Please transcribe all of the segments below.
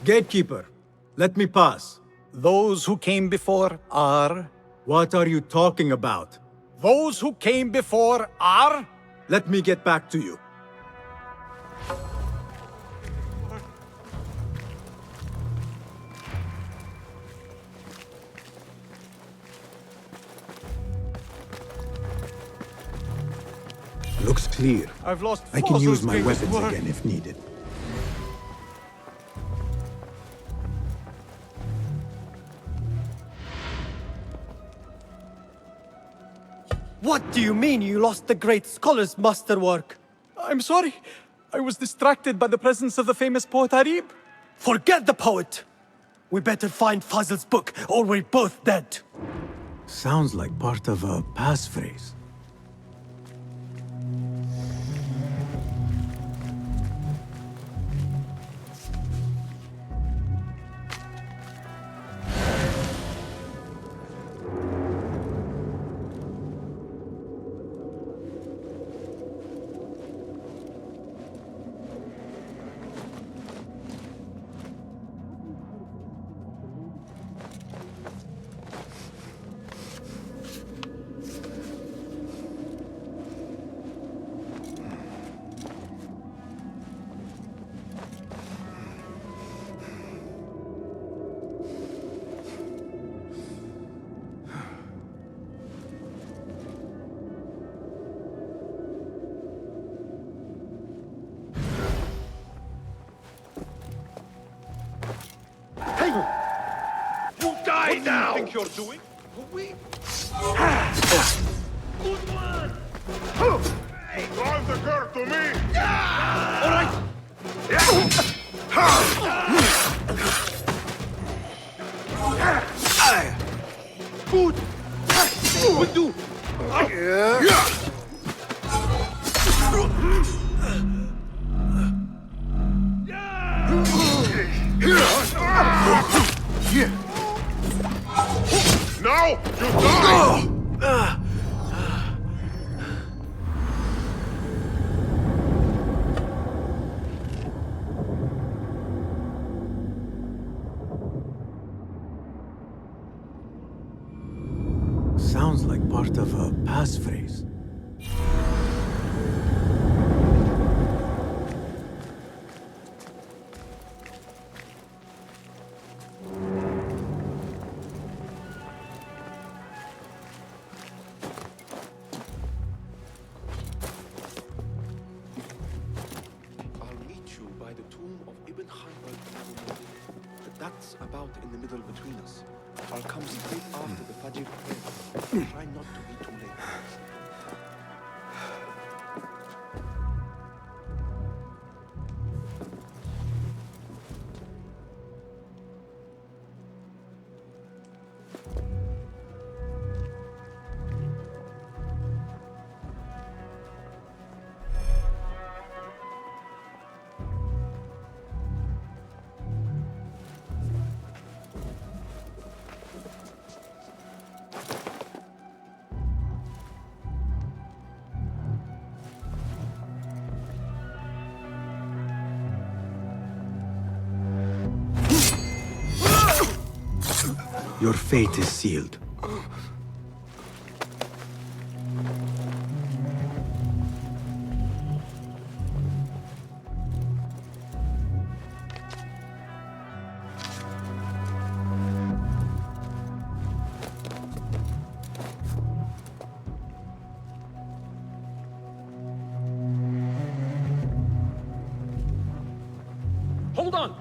Gatekeeper, let me pass. Those who came before are... What are you talking about? Those who came before are... Let me get back to you. Looks clear. I've lost I can use Fazil's my biggest weapons word. again if needed. What do you mean you lost the great scholar's masterwork? I'm sorry. I was distracted by the presence of the famous poet Arib. Forget the poet! We better find Fazil's book, or we're both dead. Sounds like part of a passphrase. You die now! What do you think you're doing? Good one! Drive the girl to me! All right! Good! Will do! Now you die! Sounds like part of a passphrase. I'll meet you by the tomb of Ibn Khalid. That's about in the middle between us. I'll come straight after the Fajr prayer. Try not to be too late. Your fate is sealed. Hold on!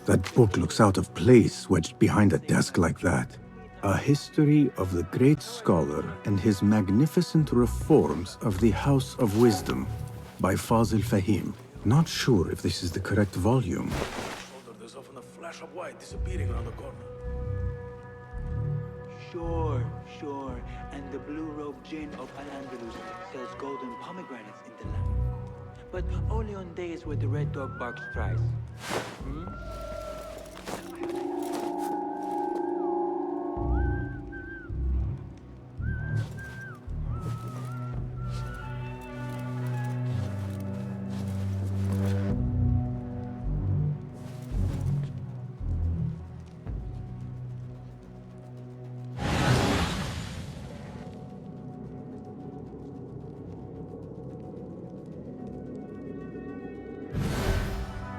That book looks out of place wedged behind a desk like that. A history of the great scholar and his magnificent reforms of the House of Wisdom by Fazil Fahim. Not sure if this is the correct volume. There's often a flash of white disappearing around the corner. Sure. And the blue-robed Jinn of Al-Andalus sells golden pomegranates in the land. But only on days where the red dog barks thrice.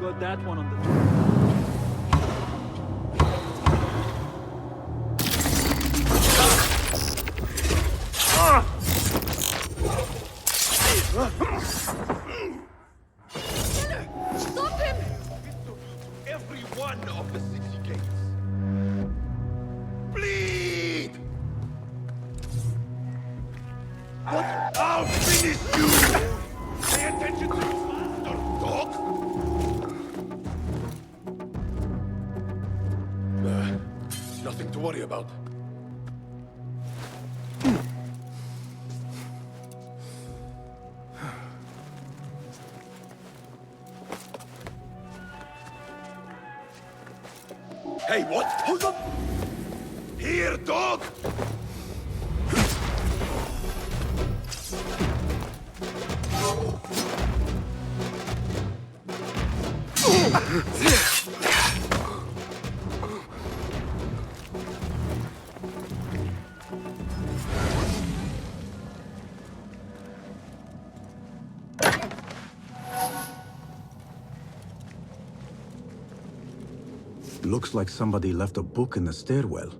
Got that one on the top. Stop him! Every one of the city gates. Bleed! What? I'll finish you! Pay attention to your master, dog! Nothing to worry about. Hey, what? Hold on! Here, dog! Looks like somebody left a book in the stairwell.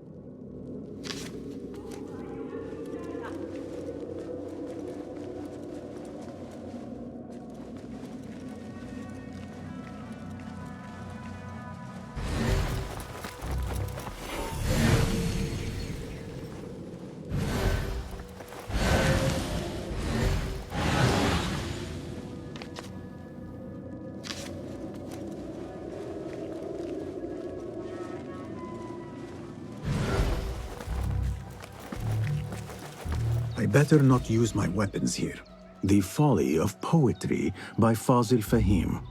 I better not use my weapons here. The Folly of Poetry by Fazil Fahim.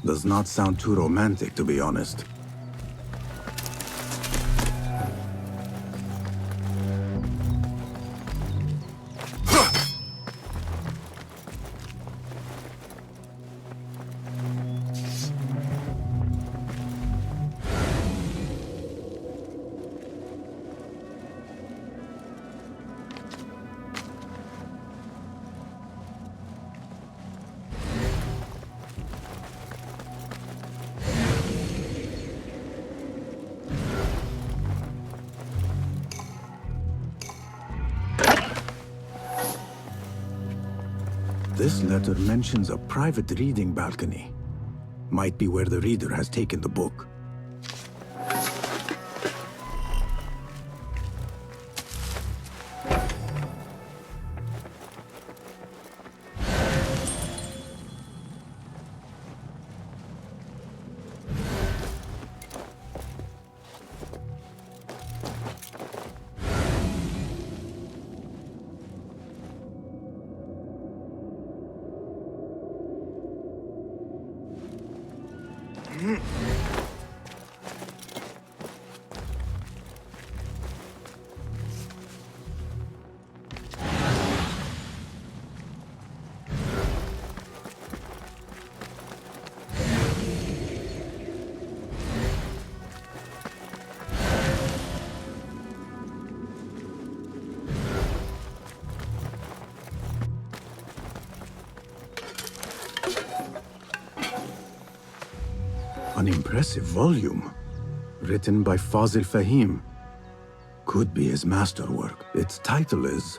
Does not sound too romantic, to be honest. This letter mentions a private reading balcony. Might be where the reader has taken the book. An impressive volume, written by Fazil Fahim. Could be his masterwork. Its title is,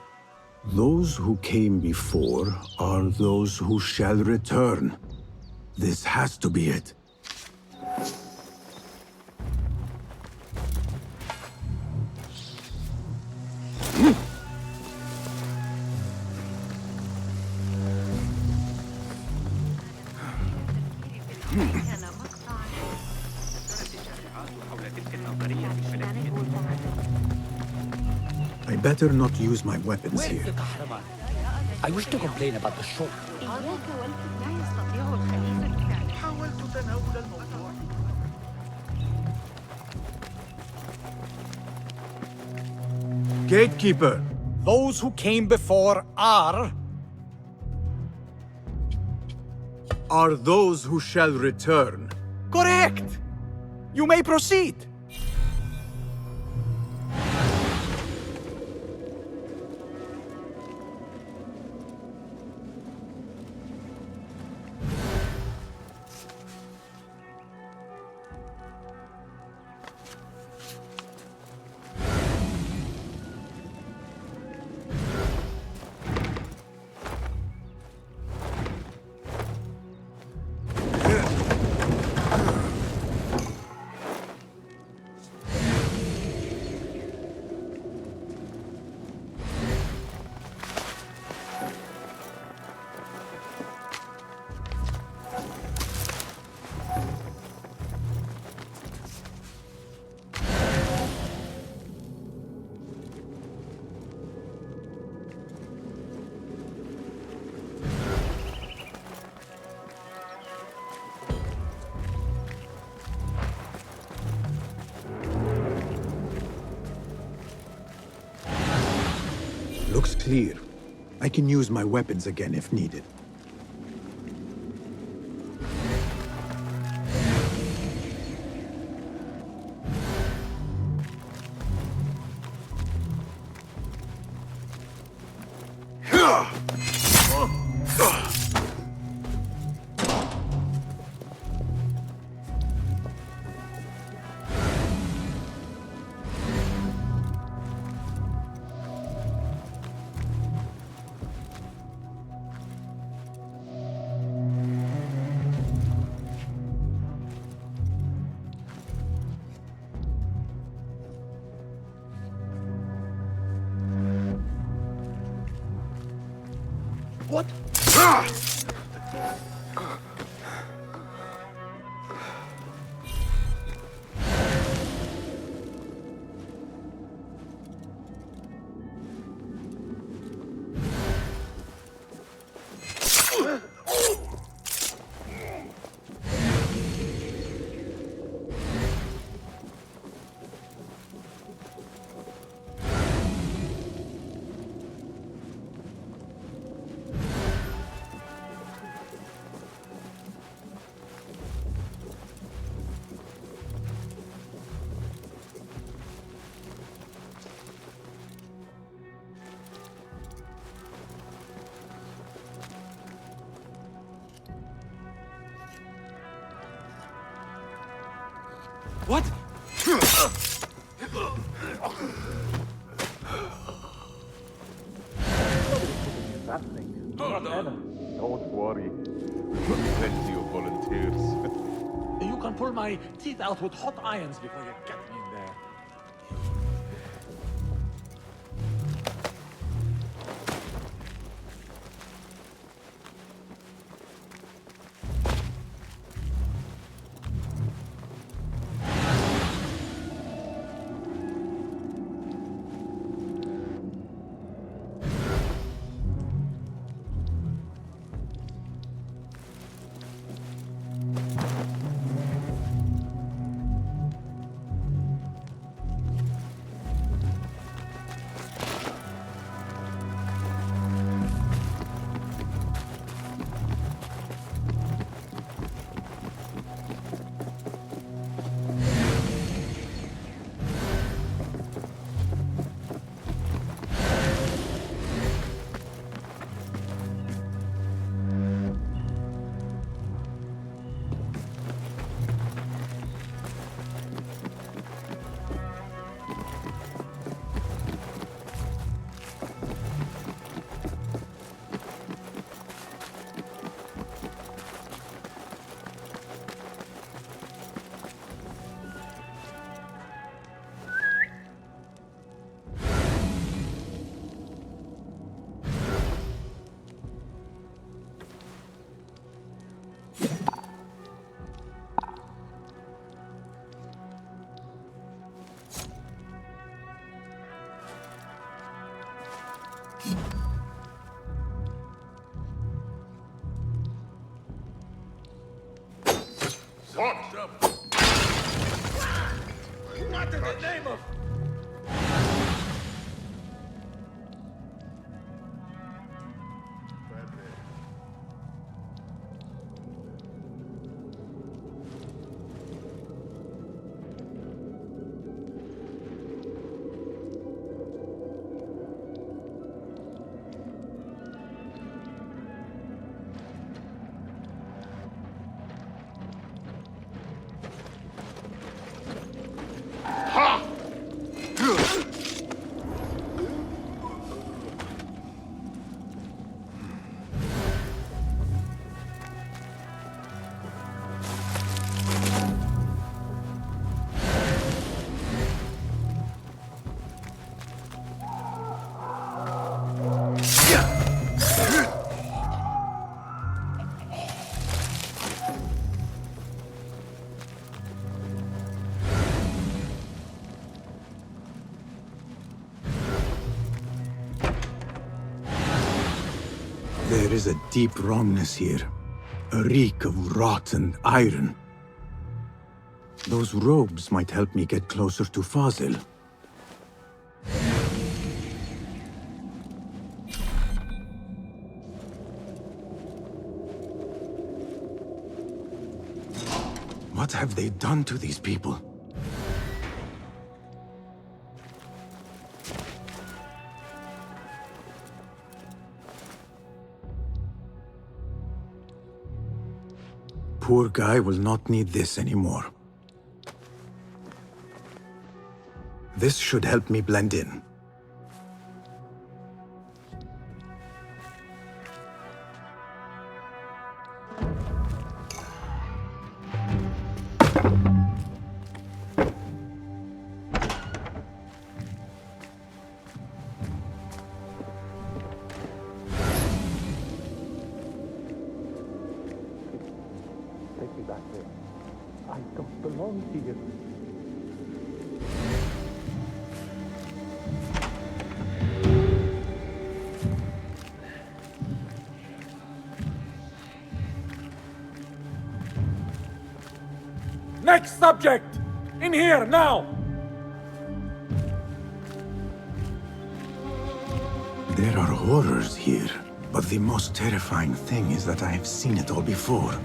"Those who came before are those who shall return." This has to be it. better not use my weapons Where's here. the kahraman? I wish to complain about the show. إياك لا يستطيع الخليفة الفعل. حاولت تناول الموضوع. Gatekeeper! Those who came before are Those who shall return. correct. You may proceed. Looks clear. I can use my weapons again if needed. What? What? Don't worry. We've got plenty of volunteers. You can pull my teeth out with hot irons before you get me in there. What in the name of... There is a deep wrongness here. A reek of rotten iron. Those robes might help me get closer to Fazil. What have they done to these people? Poor guy will not need this anymore. This should help me blend in. Take me back there. I don't belong here. Next subject! In here, now! There are horrors here, but the most terrifying thing is that I have seen it all before.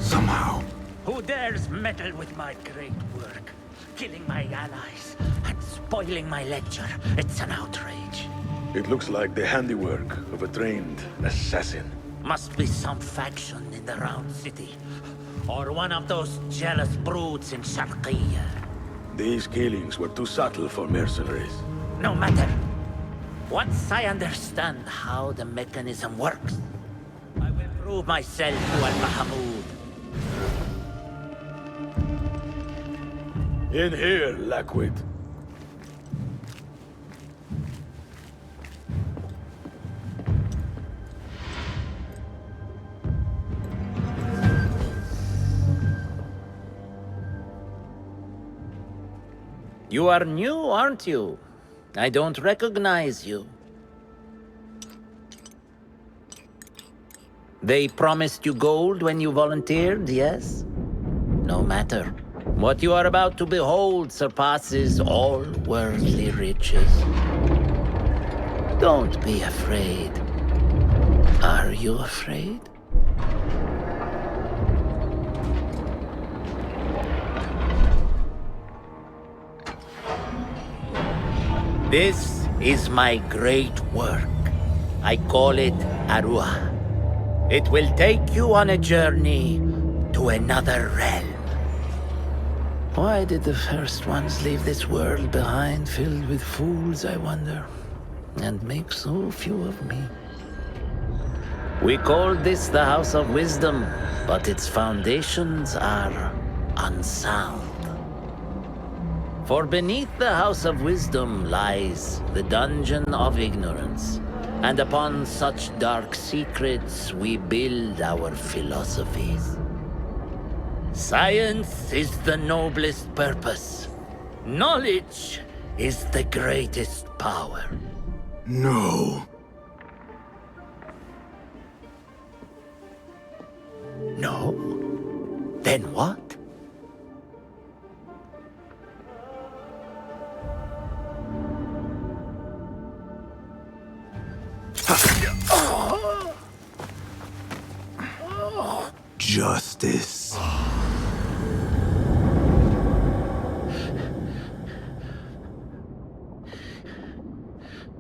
Somehow. Who dares meddle with my great work? Killing my allies and spoiling my lecture. It's an outrage. It looks like the handiwork of a trained assassin. Must be some faction in the Round City. Or one of those jealous broods in Sharqiyya. These killings were too subtle for mercenaries. No matter. Once I understand how the mechanism works, I will prove myself to Al-Mahamud. In here, Lackwit. You are new, aren't you? I don't recognize you. They promised you gold when you volunteered, yes? No matter. What you are about to behold surpasses all worldly riches. Don't be afraid. Are you afraid? This is my great work. I call it Arua. It will take you on a journey to another realm. Why did the first ones leave this world behind filled with fools, I wonder, and make so few of me? We called this the House of Wisdom, but its foundations are unsound. For beneath the House of Wisdom lies the Dungeon of Ignorance, and upon such dark secrets we build our philosophies. Science is the noblest purpose. Knowledge is the greatest power. No. No? Then what? Justice.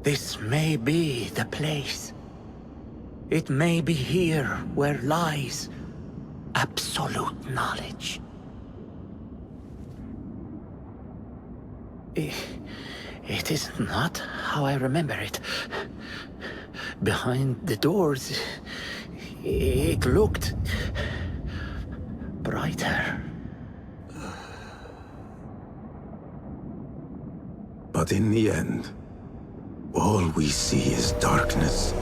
This may be the place. It may be here where lies absolute knowledge. It is not how I remember it. Behind the doors, it looked brighter. But in the end, all we see is darkness.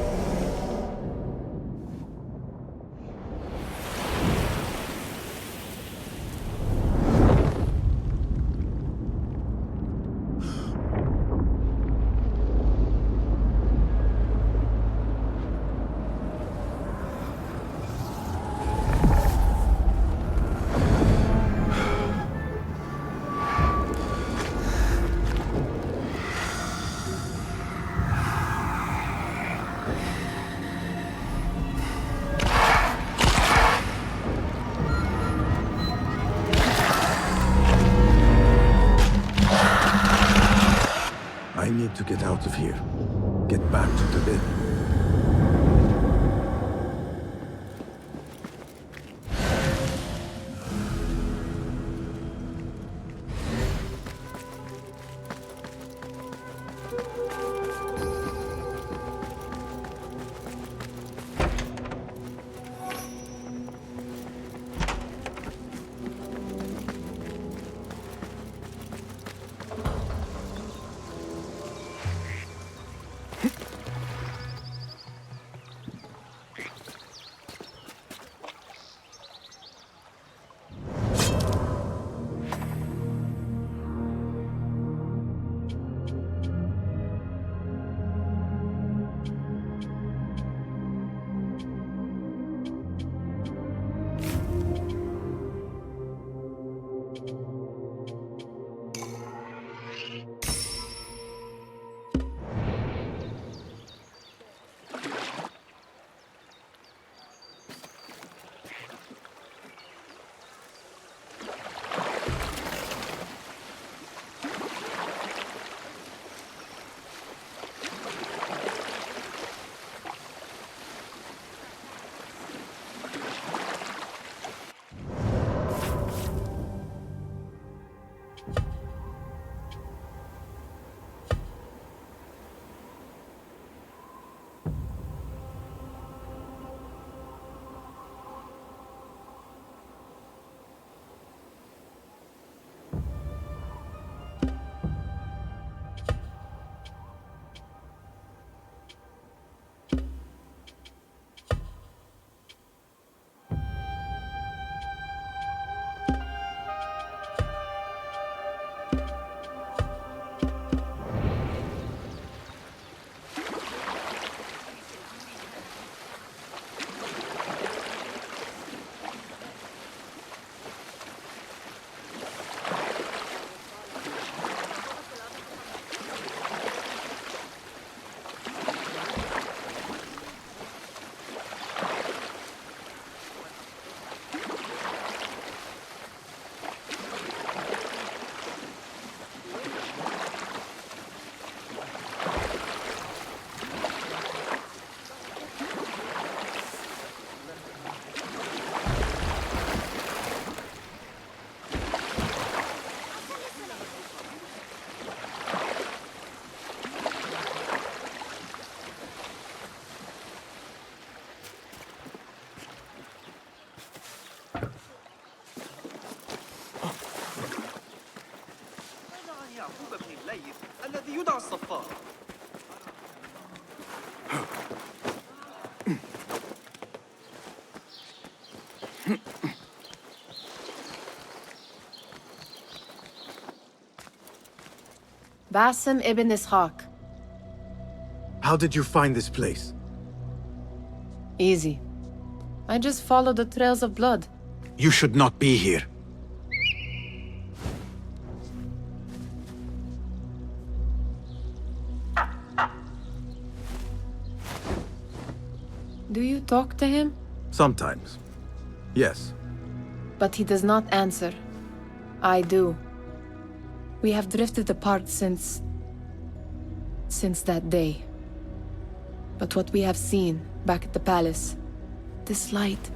I need to get out of here. Get back to the bed. الذي يدعى الصفار. Basim ibn Ishaq. How did you find this place? Easy. I just followed the trails of blood. You should not be here. Do you talk to him? Sometimes. Yes. But he does not answer. I do. We have drifted apart since that day. But what we have seen back at the palace, this light,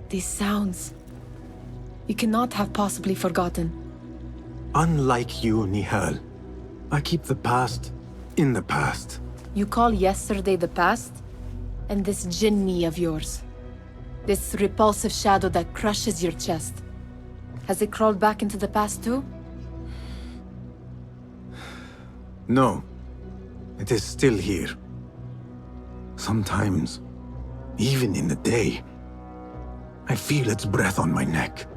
these sounds, you cannot have possibly forgotten. Unlike you, Nihal, I keep the past in the past. You call yesterday the past? And this jinni of yours, this repulsive shadow that crushes your chest, has it crawled back into the past too? No, it is still here. Sometimes, even in the day, I feel its breath on my neck.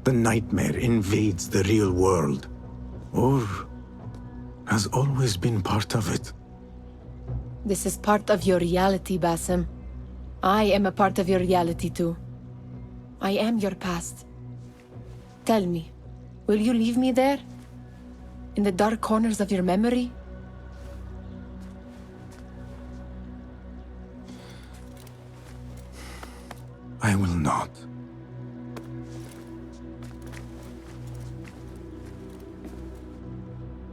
The nightmare invades the real world, or has always been part of it. This is part of your reality, Basim. I am a part of your reality too. I am your past. Tell me, will you leave me there? In the dark corners of your memory? I will not.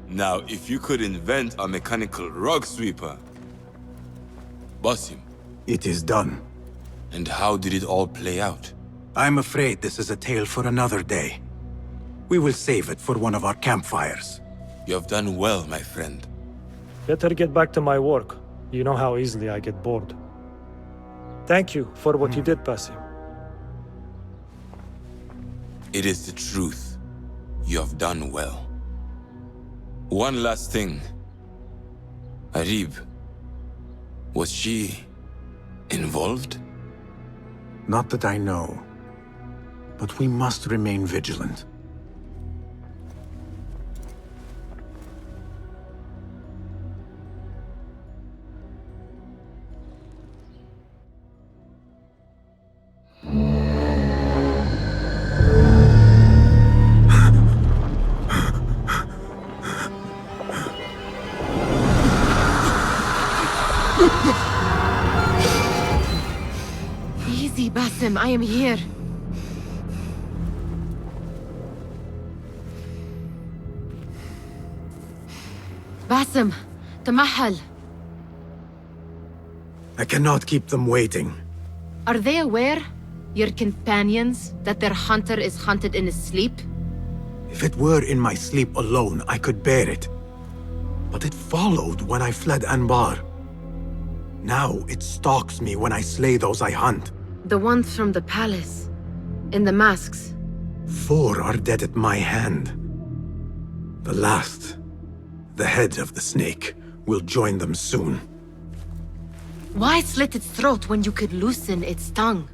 Now, if you could invent a mechanical rug sweeper, Basim. It is done. And how did it all play out? I'm afraid this is a tale for another day. We will save it for one of our campfires. You have done well, my friend. Better get back to my work. You know how easily I get bored. Thank you for what you did, Basim. It is the truth. You have done well. One last thing. Arib, was she involved? Not that I know. But we must remain vigilant. Easy, Basim, I am here. Basim, Tamahal. I cannot keep them waiting. Are they aware, your companions, that their hunter is hunted in his sleep? If it were in my sleep alone, I could bear it. But it followed when I fled Anbar. Now it stalks me when I slay those I hunt. The ones from the palace, in the masks. 4 are dead at my hand. The last, the head of the snake, will join them soon. Why slit its throat when you could loosen its tongue?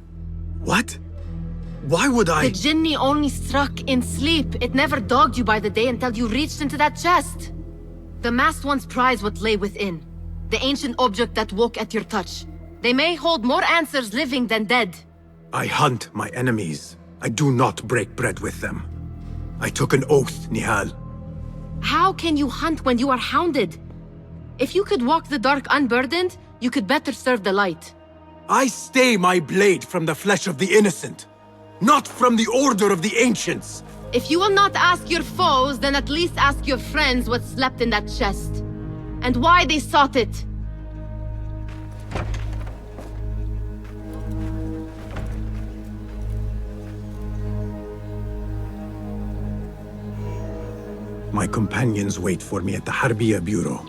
What? Why would I? The Jinni only struck in sleep. It never dogged you by the day until you reached into that chest. The masked ones prize what lay within. The ancient object that woke at your touch. They may hold more answers living than dead. I hunt my enemies. I do not break bread with them. I took an oath, Nihal. How can you hunt when you are hounded? If you could walk the dark unburdened, you could better serve the light. I stay my blade from the flesh of the innocent, not from the order of the ancients. If you will not ask your foes, then at least ask your friends what slept in that chest. And why they sought it. My companions wait for me at the Harbiya Bureau.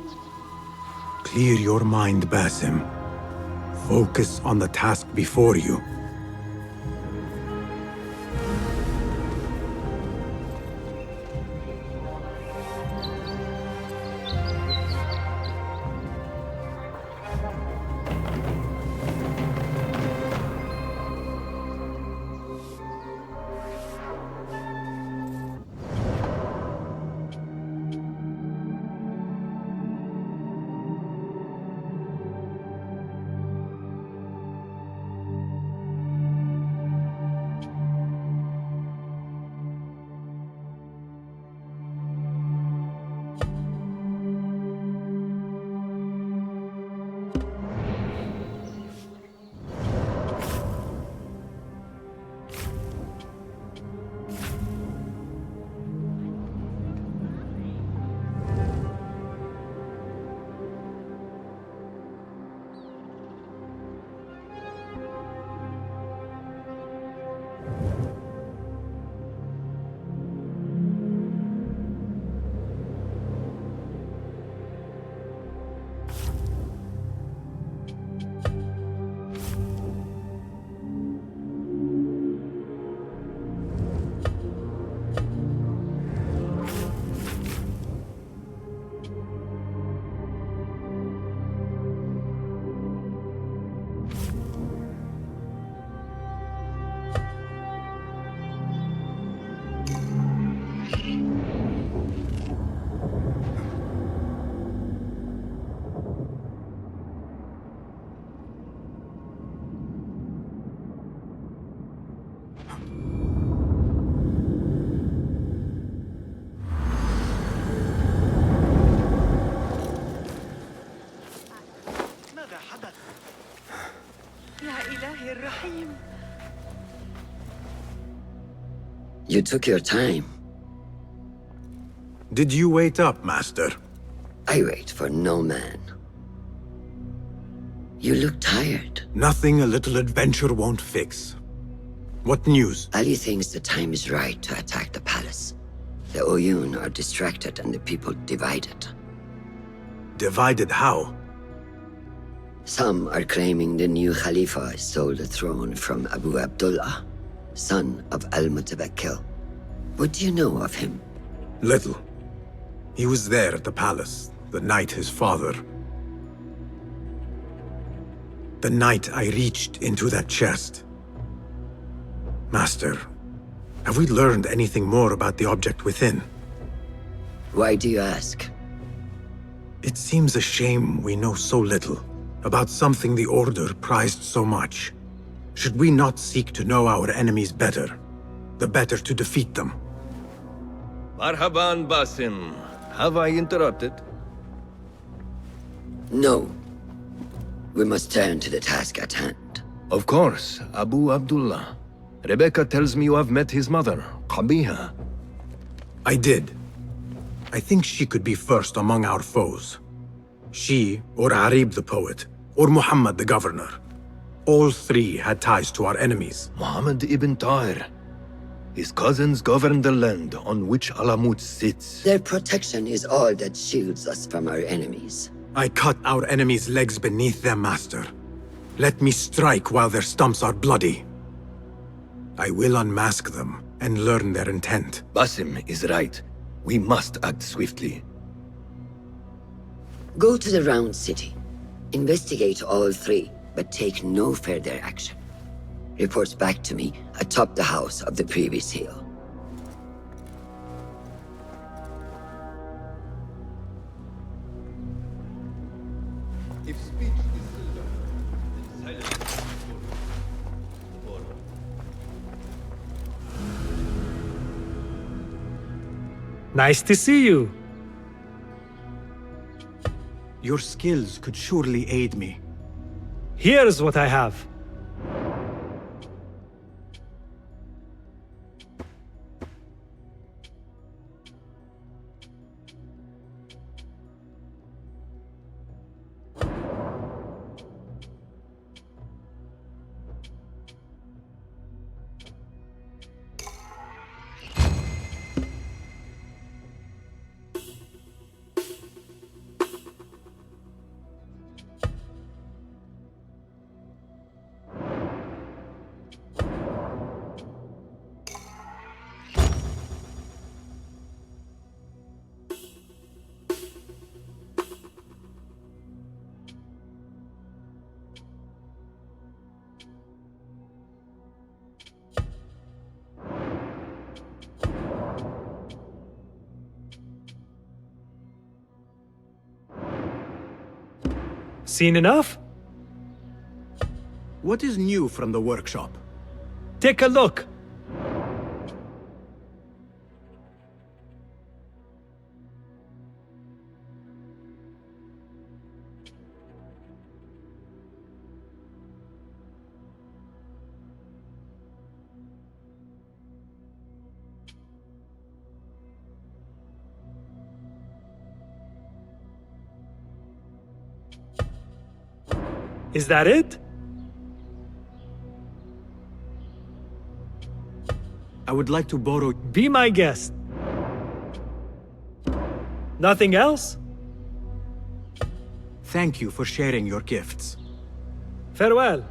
Clear your mind, Basim. Focus on the task before you. You took your time. Did you wait up, Master? I wait for no man. You look tired. Nothing a little adventure won't fix. What news? Ali thinks the time is right to attack the palace. The Oyun are distracted and the people divided. Divided how? Some are claiming the new Khalifa stole the throne from Abu Abdullah, son of Al-Mutawakkil. What do you know of him? Little. He was there at the palace, the night his father... The night I reached into that chest. Master, have we learned anything more about the object within? Why do you ask? It seems a shame we know so little about something the Order prized so much. Should we not seek to know our enemies better, the better to defeat them? Marhaban, Basim. Have I interrupted? No. We must turn to the task at hand. Of course, Abu Abdullah. Rebecca tells me you have met his mother, Qabiha. I did. I think she could be first among our foes. She, or Arib the poet, or Muhammad the governor. All three had ties to our enemies. Muhammad ibn Tahir. His cousins govern the land on which Alamut sits. Their protection is all that shields us from our enemies. I cut our enemies' legs beneath them, Master. Let me strike while their stumps are bloody. I will unmask them and learn their intent. Basim is right. We must act swiftly. Go to the Round City. Investigate all three, but take no further action. Reports back to me atop the house of the previous hill. If speech is silver, then silence is gold. Nice to see you. Your skills could surely aid me. Here's what I have. Seen enough? What is new from the workshop? Take a look. Is that it? I would like to borrow... Be my guest. Nothing else? Thank you for sharing your gifts. Farewell.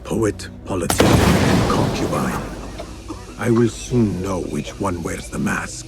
Poet, politician, and concubine. I will soon know which one wears the mask.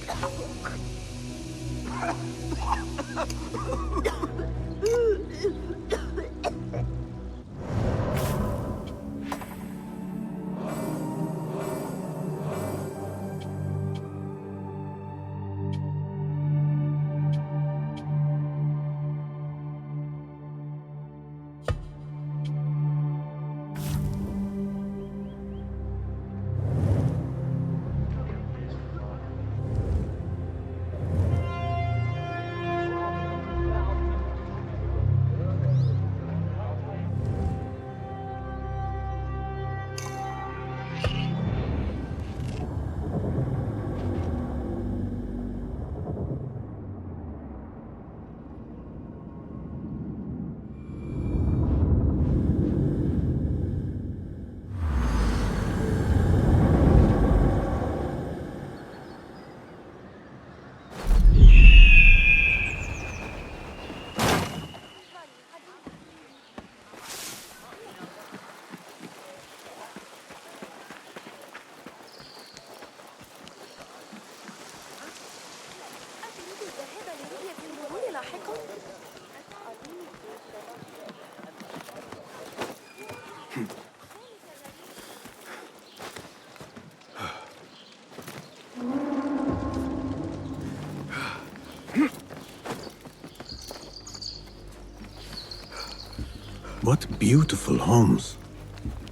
What beautiful homes.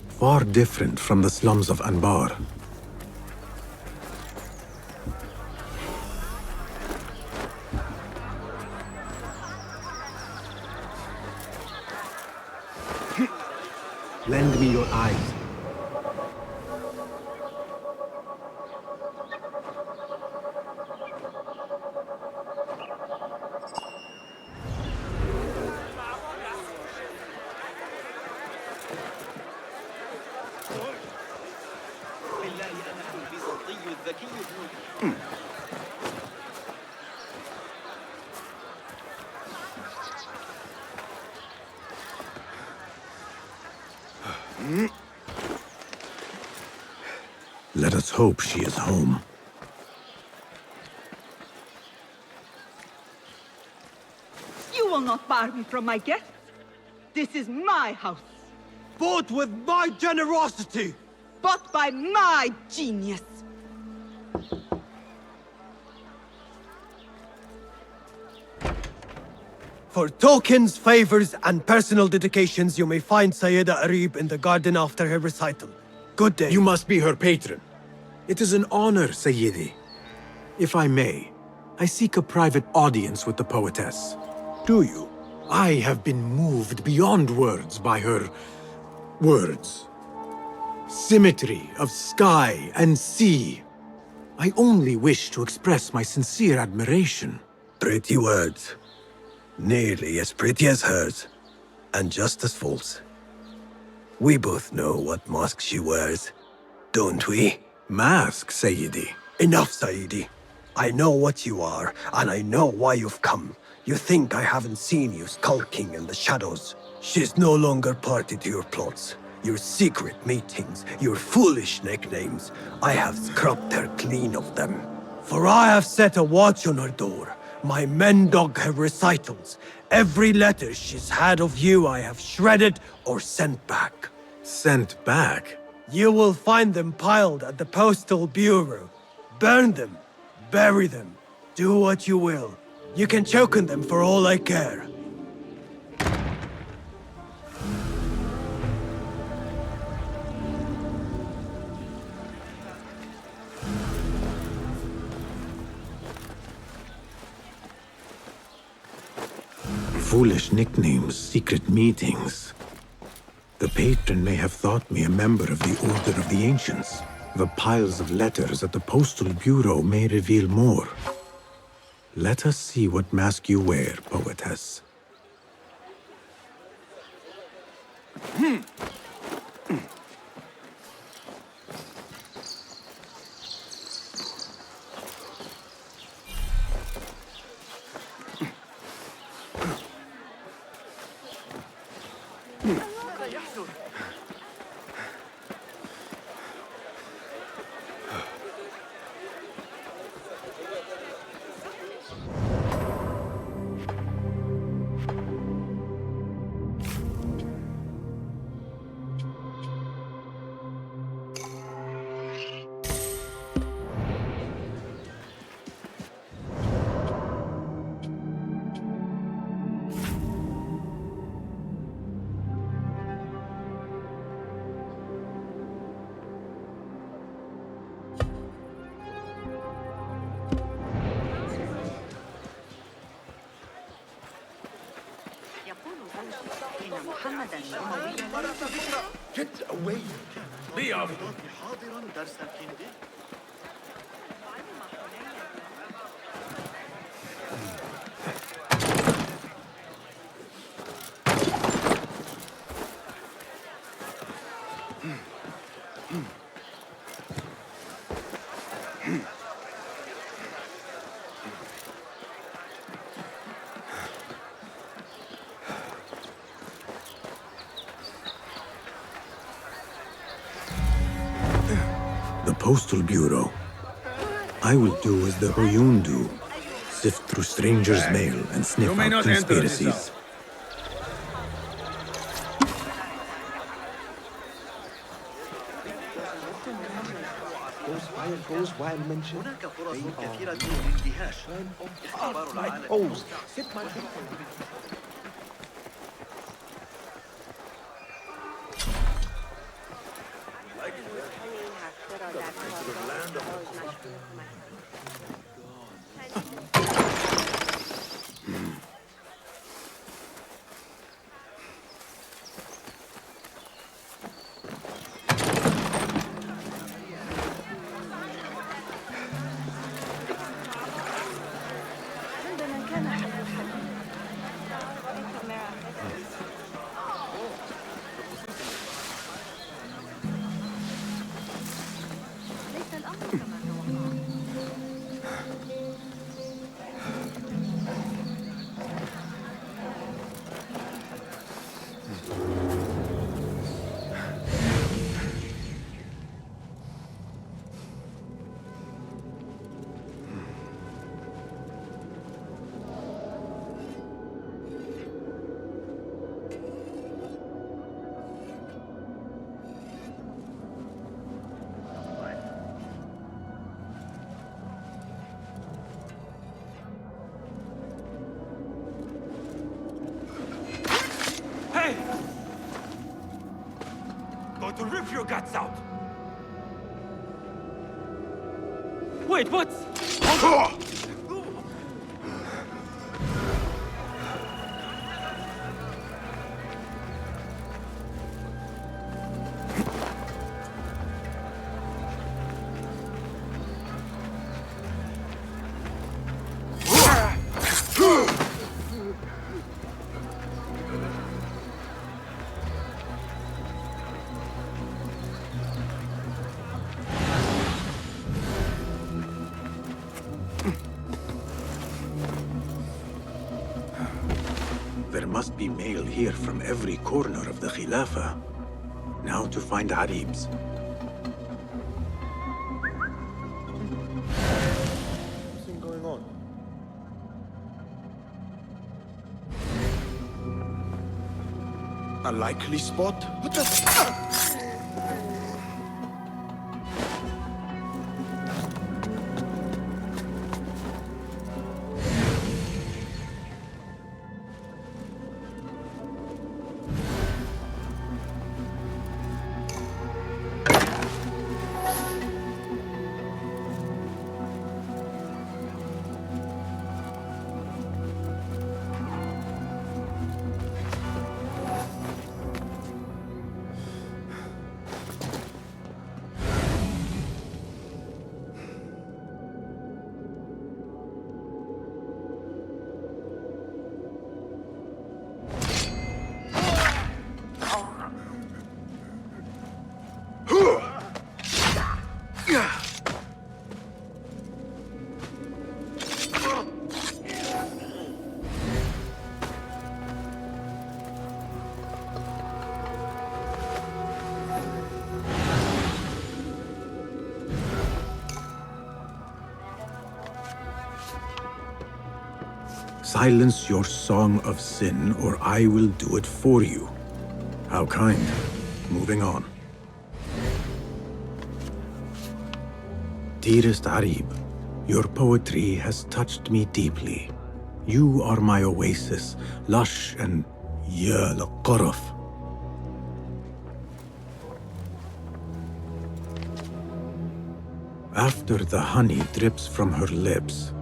Far different from the slums of Anbar. Lend me your eyes. Let us hope she is home. You will not bar me from my guests. This is my house. Bought with my generosity. Bought by my genius. For tokens, favors, and personal dedications, you may find Sayyida Arib in the garden after her recital. Good day. You must be her patron. It is an honor, Sayyidi. If I may, I seek a private audience with the poetess. Do you? I have been moved beyond words by her words. Symmetry of sky and sea. I only wish to express my sincere admiration. Pretty words. Nearly as pretty as hers, and just as false. We both know what mask she wears, don't we? Mask, Sayyidi. Enough, Sayyidi. I know what you are, and I know why you've come. You think I haven't seen you skulking in the shadows. She's no longer party to your plots, your secret meetings, your foolish nicknames. I have scrubbed her clean of them. For I have set a watch on her door. My men dog her recitals. Every letter she's had of you I have shredded or sent back. Sent back? You will find them piled at the Postal Bureau. Burn them. Bury them. Do what you will. You can choke on them for all I care. Foolish nicknames, secret meetings. The patron may have thought me a member of the Order of the Ancients. The piles of letters at the Postal Bureau may reveal more. Let us see what mask you wear, poetess. Get away! Leave! Postal Bureau. I will do as the Huyun do. Sift through strangers' mail and sniff out conspiracies. fire goes while mentioned, هناك فرص they are كثيرة للاندهاش. اختبار my العالم O's. Sit my عندما كان حي الحديد رأيت ميراج. ليس الأمر كما توقعت. Going to rip your guts out! Wait, what? There must be mail here from every corner of the Khilafah. Now to find Arib's. Something going on. A likely spot? What the? Silence your song of sin, or I will do it for you. How kind. Moving on. Dearest Arib, your poetry has touched me deeply. You are my oasis, lush and ya al-qaraf. After the honey drips from her lips,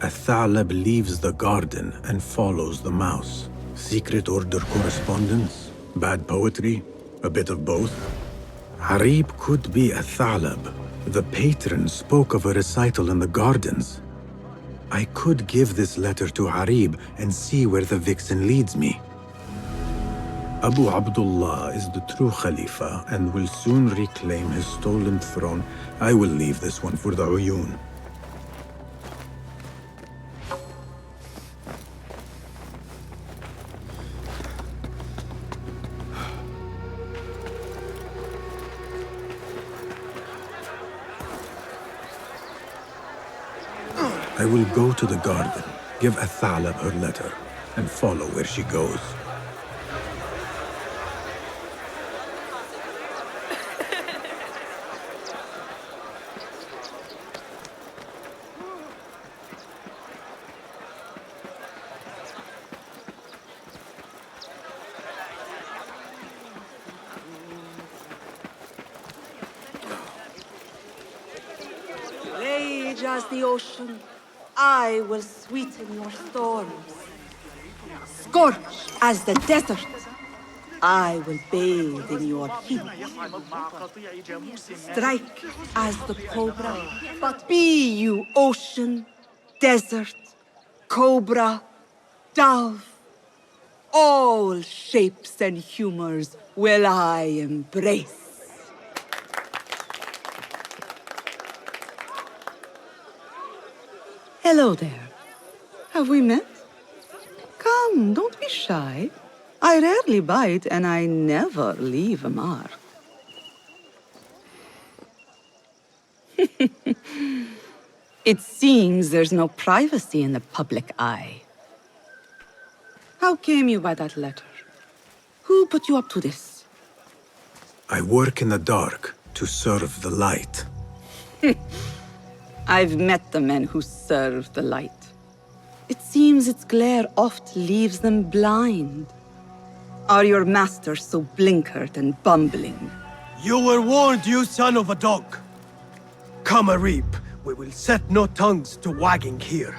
a Thalab leaves the garden and follows the mouse. Secret order correspondence? Bad poetry? A bit of both? Arib could be a Thalab. The patron spoke of a recital in the gardens. I could give this letter to Arib and see where the vixen leads me. Abu Abdullah is the true Khalifa and will soon reclaim his stolen throne. I will leave this one for the Uyun. I will go to the garden, give Athalab her letter, and follow where she goes. Rage as the ocean, I will sweeten your storms. Scorch as the desert, I will bathe in your heat. Strike as the cobra, but be you ocean, desert, cobra, dove, all shapes and humors will I embrace. Hello there. Have we met? Come, don't be shy. I rarely bite and I never leave a mark. It seems there's no privacy in the public eye. How came you by that letter? Who put you up to this? I work in the dark to serve the light. I've met the men who serve the light. It seems its glare oft leaves them blind. Are your masters so blinkered and bumbling? You were warned, you son of a dog. Come, Arib. We will set no tongues to wagging here.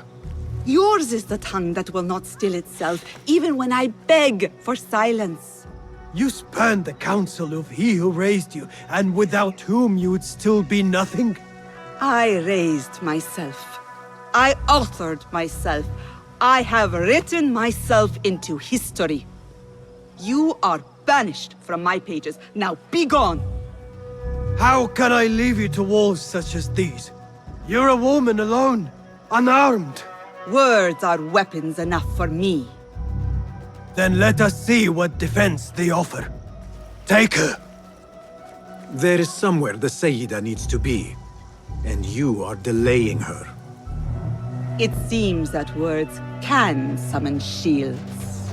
Yours is the tongue that will not still itself, even when I beg for silence. You spurned the counsel of he who raised you, and without whom you would still be nothing. I raised myself. I authored myself. I have written myself into history. You are banished from my pages. Now be gone! How can I leave you to wolves such as these? You're a woman alone, unarmed. Words are weapons enough for me. Then let us see what defense they offer. Take her. There is somewhere the Sayyida needs to be, and you are delaying her. It seems that words can summon shields.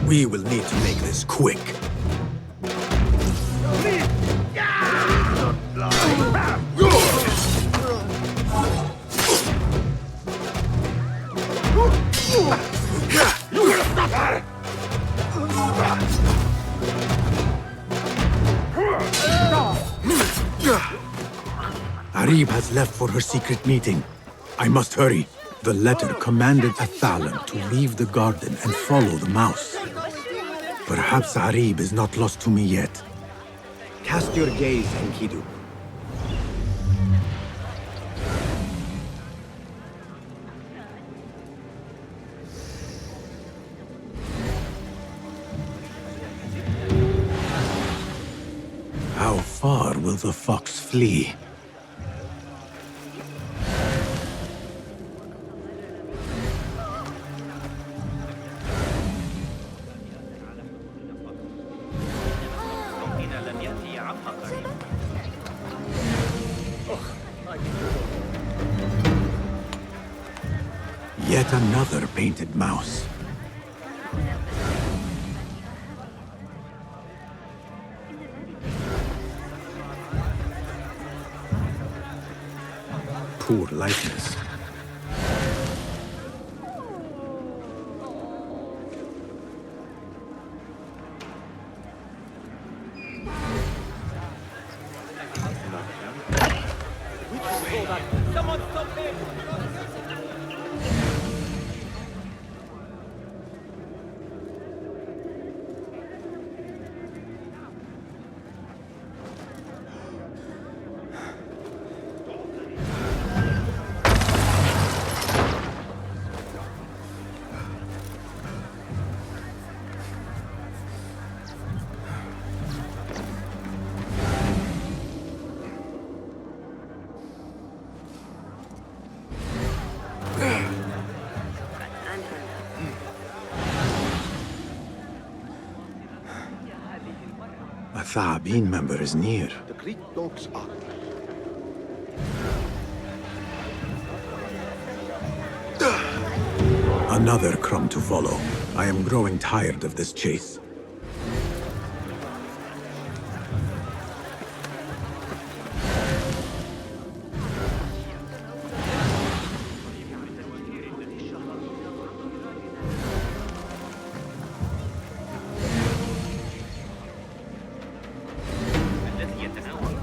We will need to make this quick. Arib has left for her secret meeting. I must hurry. The letter commanded Athalan to leave the garden and follow the mouse. Perhaps Arib is not lost to me yet. Cast your gaze, Enkidu. How far will the fox flee? Yet another painted mouse. Poor likeness. Someone stop him! A Tha'abin member is near. The Greek dogs are. Another crumb to follow. I am growing tired of this chase.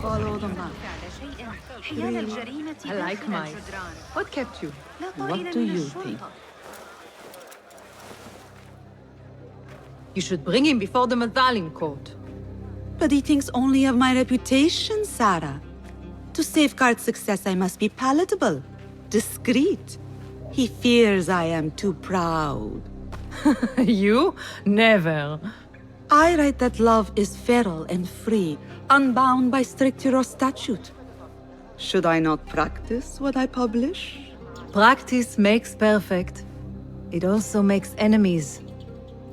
Follow the map. I like mine. What kept you? What do you think? You should bring him before the Motherboard court. But he thinks only of my reputation, Sarah. To safeguard success, I must be palatable, discreet. He fears I am too proud. You? Never. I write that love is feral and free, unbound by stricture or statute. Should I not practice what I publish? Practice makes perfect. It also makes enemies.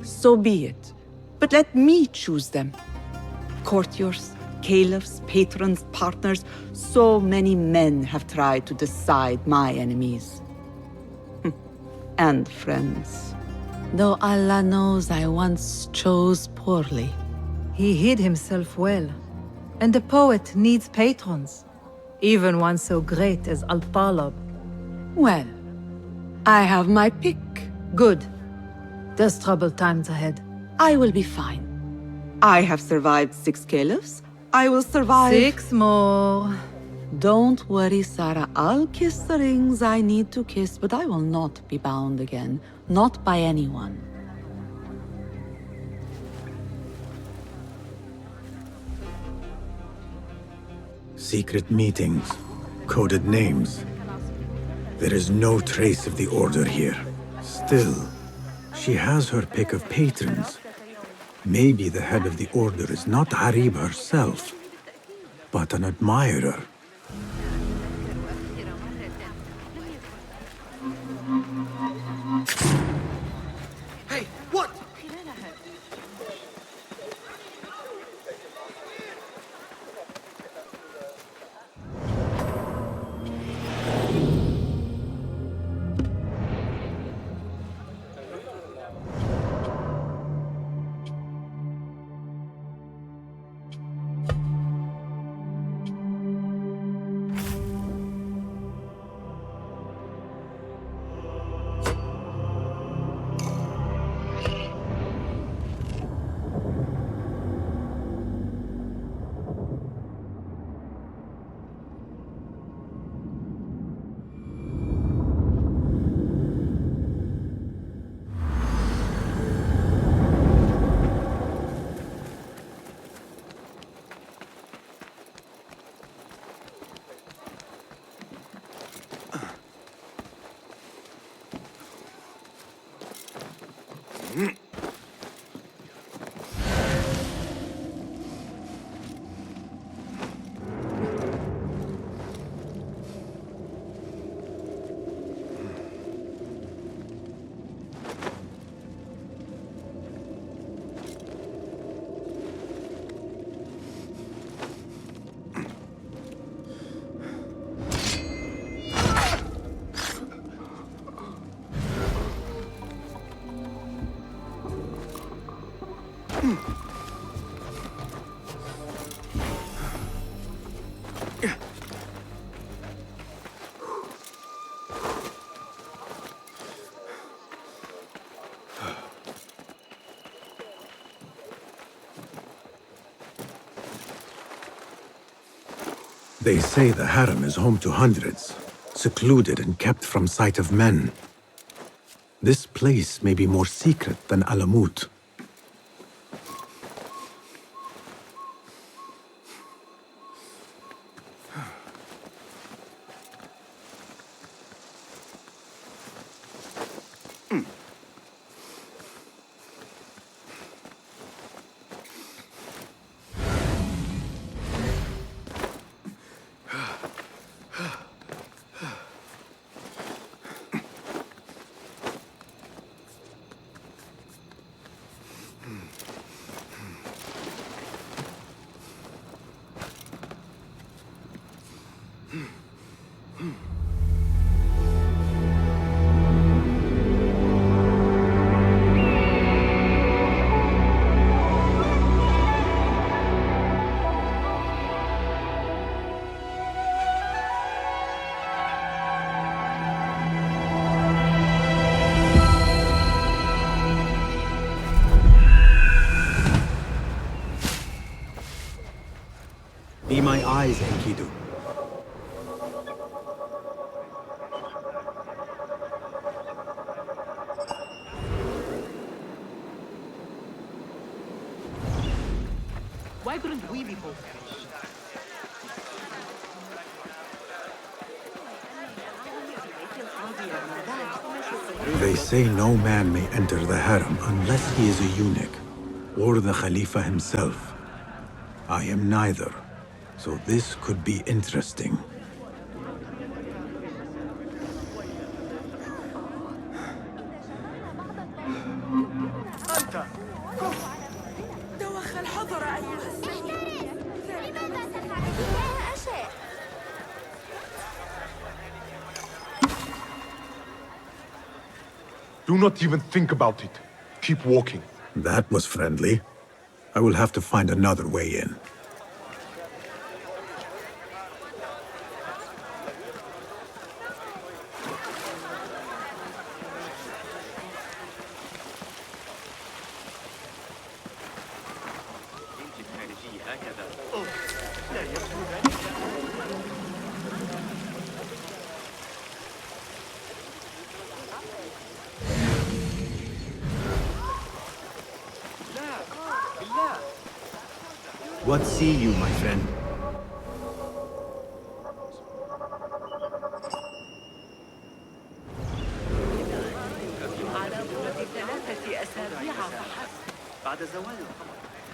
So be it. But let me choose them. Courtiers, caliphs, patrons, partners, so many men have tried to decide my enemies. And friends. Though Allah knows I once chose poorly. He hid himself well. And the poet needs patrons. Even one so great as Al-Talib. Well, I have my pick. Good. There's troubled times ahead. I will be fine. I have survived 6 caliphs. I will survive 6 more. Don't worry, Sarah. I'll kiss the rings I need to kiss, but I will not be bound again. Not by anyone. Secret meetings, coded names. There is no trace of the Order here. Still, she has her pick of patrons. Maybe the head of the Order is not Harib herself, but an admirer. Hey, what? They say the harem is home to hundreds, secluded and kept from sight of men. This place may be more secret than Alamut. Be my eyes, Enkidu. Why couldn't we be both? They say no man may enter the harem unless he is a eunuch, or the Khalifa himself. I am neither, so this could be interesting. Do not even think about it. Keep walking. That was friendly. I will have to find another way in. What see you, my friend?